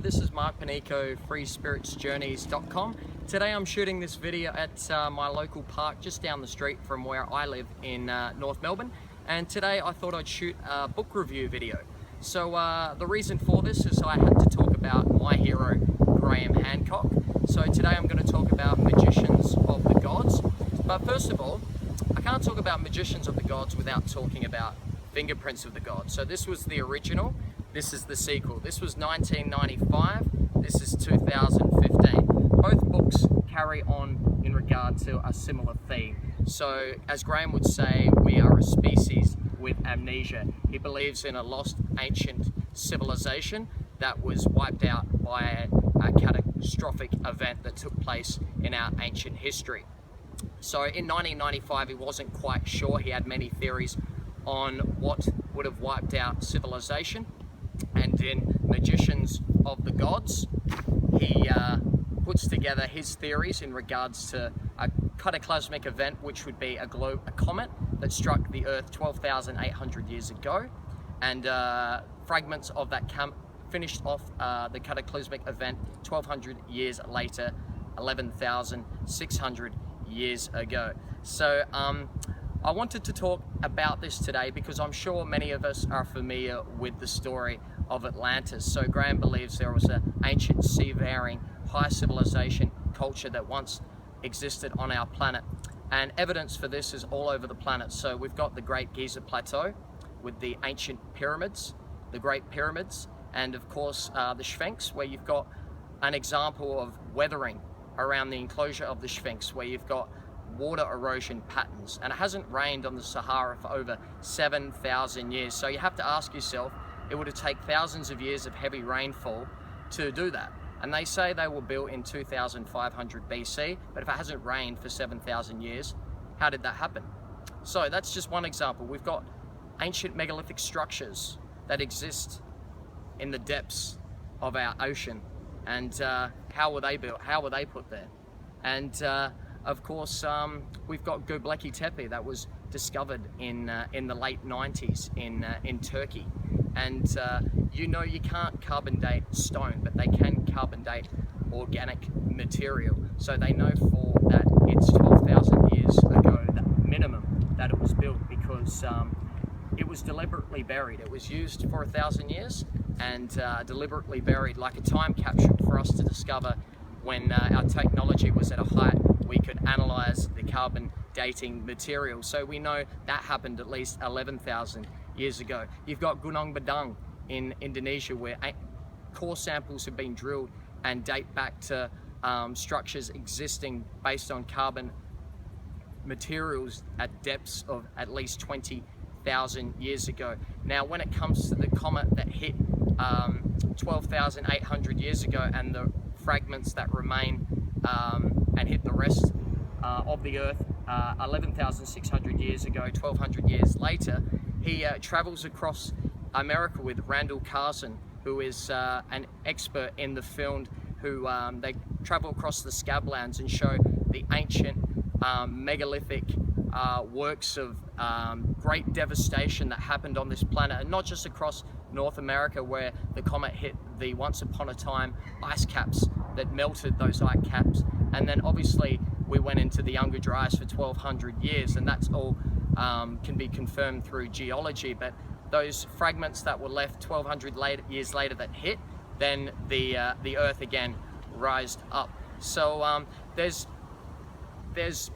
this is Mark Panico, freespiritsjourneys.com. Today I'm shooting this video at my local park just down the street from where I live in North Melbourne. And today I thought I'd shoot a book review video. So the reason for this is I had to talk about my hero, Graham Hancock. So today I'm going to talk about Magicians of the Gods. But first of all, I can't talk about Magicians of the Gods without talking about Fingerprints of the Gods. So this was the original, this is the sequel. This was 1995, this is 2015. Both books carry on in regard to a similar theme. So as Graham would say, we are a species with amnesia. He believes in a lost ancient civilization that was wiped out by a catastrophic event that took place in our ancient history. So in 1995, he wasn't quite sure. He had many theories on what would have wiped out civilization. And in Magicians of the Gods, he puts together his theories in regards to a cataclysmic event, which would be a comet that struck the Earth 12,800 years ago. And fragments of that finished off the cataclysmic event 1,200 years later, 11,600 years ago. So I wanted to talk about this today because I'm sure many of us are familiar with the story of Atlantis. So Graham believes there was an ancient seafaring high civilization culture that once existed on our planet, and evidence for this is all over the planet. So we've got the Great Giza Plateau with the ancient pyramids, the Great Pyramids, and of course the Sphinx, where you've got an example of weathering around the enclosure of the Sphinx, where you've got water erosion patterns, and it hasn't rained on the Sahara for over 7,000 years. So you have to ask yourself, it would have taken thousands of years of heavy rainfall to do that. And they say they were built in 2500 BC, but if it hasn't rained for 7,000 years, how did that happen? So that's just one example. We've got ancient megalithic structures that exist in the depths of our ocean. And how were they built? How were they put there? And of course, we've got Göbekli Tepe that was discovered in the late 90s in Turkey. And you know, you can't carbon date stone, but they can carbon date organic material. So they know for that it's 12,000 years ago, that minimum, that it was built, because it was deliberately buried. It was used for 1,000 years and deliberately buried, like a time capsule for us to discover when our technology was at a height. We could analyze the carbon dating material. So we know that happened at least 11,000 years ago. You've got Gunung Padang in Indonesia, where core samples have been drilled and date back to structures existing based on carbon materials at depths of at least 20,000 years ago. Now, when it comes to the comet that hit 12,800 years ago and the fragments that remain and hit the rest of the Earth 11,600 years ago, 1,200 years later, he travels across America with Randall Carlson, who is an expert in the field, who they travel across the scablands and show the ancient megalithic works of great devastation that happened on this planet, and not just across North America, where the comet hit the once upon a time ice caps that melted those ice caps, and then obviously we went into the Younger Dryas for 1,200 years, and that's all can be confirmed through geology. But those fragments that were left 1,200 years later that hit, then the Earth again rised up. So there's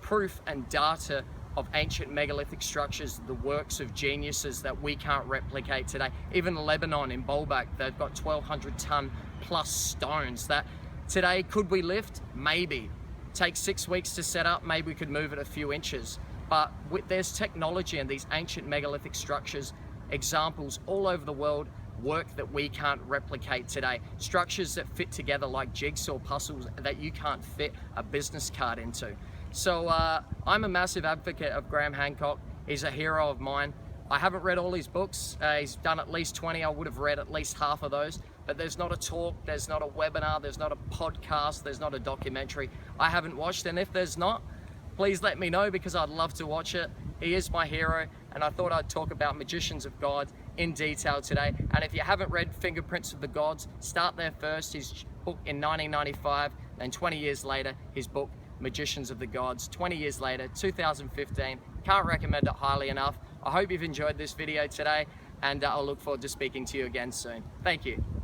proof and data of ancient megalithic structures, the works of geniuses that we can't replicate today. Even Lebanon in Baalbek, they've got 1,200 ton plus stones that today, could we lift? Maybe. Take 6 weeks to set up, maybe we could move it a few inches. But there's technology in these ancient megalithic structures, examples all over the world, work that we can't replicate today. Structures that fit together like jigsaw puzzles that you can't fit a business card into. So I'm a massive advocate of Graham Hancock. He's a hero of mine. I haven't read all his books. He's done at least 20. I would have read at least half of those. But there's not a talk, there's not a webinar, there's not a podcast, there's not a documentary I haven't watched. And if there's not, please let me know, because I'd love to watch it. He is my hero, and I thought I'd talk about Magicians of God in detail today. And if you haven't read Fingerprints of the Gods, start there first. His book in 1995, then 20 years later, his book Magicians of the Gods. 20 years later, 2015. Can't recommend it highly enough. I hope you've enjoyed this video today, and I'll look forward to speaking to you again soon. Thank you.